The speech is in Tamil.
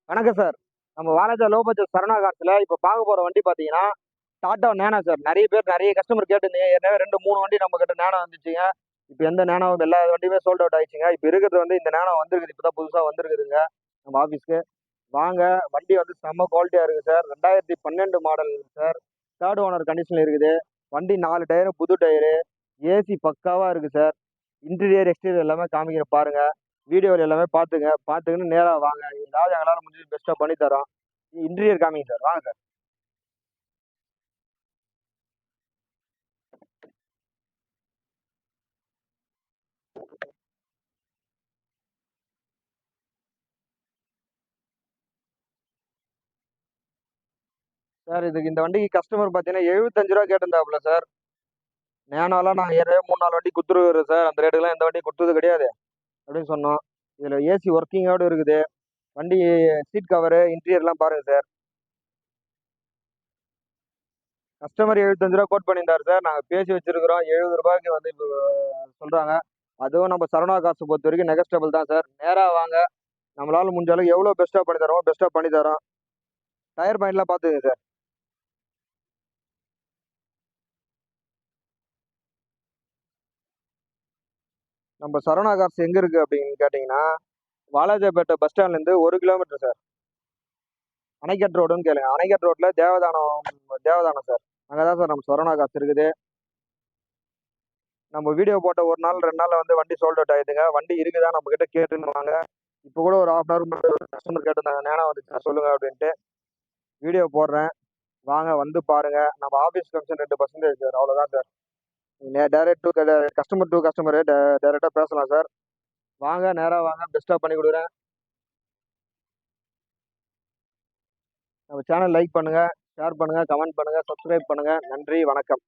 வணக்கம் சார். நம்ம வாலாஜா லோ பட்ஜெட் சரவணா கார்ஸ்ல இப்ப பார்க்க போற வண்டி பார்த்தீங்கன்னா, டாடா நேனோ சார். நெறைய பேர் நெறைய கஸ்டமர் கேட்டிருந்தீங்க. ஏற்கனவே 2, 3 வண்டி நம்ம கிட்ட நேனோ வந்துச்சுங்க. இப்ப எந்த நேனோ எல்லா வண்டியுமே சோல்ட் அவுட் ஆயிடுச்சுங்க. இப்ப இருக்கிறது வந்து இந்த நேனோ வந்திருக்குது. இப்ப தான் புதுசா வந்திருக்குதுங்க நம்ம ஆஃபீஸ்க்கு. வாங்க, வண்டி வந்து செம்ம குவாலிட்டியா இருக்கு சார். 2012 model sir. 3 ஓனர் கண்டிஷன்ல இருக்குது. வண்டி 4 டயரும் புது டயரு. ஏசி பக்காவா இருக்கு சார். இன்டீரியர், எக்ஸ்டீரியர் எல்லாமே காமிக்கிறேன் பாருங்க. வீடியோல எல்லாமே பார்த்துங்க. பார்த்துக்கின்னு நேரா வாங்க. ஏதாவது எங்களால முடிஞ்சது பெஸ்ட்டா பண்ணி தர்றோம். இன்டீரியர் காமிங்க சார். வாங்க சார். சார் இதுக்கு இந்த வண்டிக்கு கஸ்டமர் பார்த்தீங்கன்னா ரூ. 75 கேட்டிருந்தாப்புல சார். நேனோலாம் நான் ஏற்கனவே 3, 4 வண்டி குடுத்துருக்குறேன் சார். அந்த ரேட்டுக்குலாம் எந்த வண்டியும் குடுத்தது கிடையாது அப்படின்னு சொன்னோம். இதுல ஏசி ஒர்க்கிங்கோட இருக்குது. வண்டி சீட் கவரு, இன்டீரியர்லாம் பாருங்க சார். கஸ்டமர் ரூ. 75 கோட் பண்ணியிருந்தாரு சார். நாங்க பேசி வச்சிருக்கிறோம். ரூ. 70 வந்து இப்போ சொல்றாங்க. அதுவும் நம்ம சரவணா காசு பொறுத்த வரைக்கும் நெகஸ்டபிள் தான் சார். நேரா வாங்க. நம்மளால முடிஞ்ச அளவுக்கு எவ்வளோ பெஸ்ட்டா பண்ணி தரோமோ பெஸ்ட்டா பண்ணி தரோம். டயர் பாயிண்ட்லாம் பார்த்துக்கங்க சார். நம்ம சரவணா கார்ஸ் எங்க இருக்கு அப்படின்னு கேட்டீங்கன்னா, வாலாஜாபேட்டை பஸ் ஸ்டாண்ட்லேருந்து 1 கிலோமீட்டர் சார். அணைக்கட் ரோடுன்னு கேளுங்க. அணைக்கட் ரோட்ல தேவதானம் சார். அங்கே தான் சார் நம்ம சரவணா கார்ஸ் இருக்குது. நம்ம வீடியோ போட்ட 1 நாள் 2 நாள்ல வந்து வண்டி சோல்ட் அவுட் ஆயிடுதுங்க. வண்டி இருக்குதா நம்ம கிட்ட கேட்டுன்னு வாங்க. இப்போ கூட ஒரு 1/2 அன் ஹவர் கஸ்டமர் கேட்டிருந்தாங்க, நேனா வந்துச்சுன்னா சொல்லுங்க அப்படின்ட்டு. வீடியோ போடுறேன். வாங்க வந்து பாருங்க. நம்ம ஆஃபீஸ் கமிஷன் 2% சார். அவ்வளோதான் sir. Direct to customer to customer டைரக்டா பேசலாம் சார். வாங்க, நேரா வாங்க. பெஸ்ட்டா பண்ணி கொடுக்குறேன். நம்ம சேனல் லைக் பண்ணுங்க, ஷேர் பண்ணுங்க, கமெண்ட் பண்ணுங்க, சப்ஸ்கிரைப் பண்ணுங்க. நன்றி, வணக்கம்.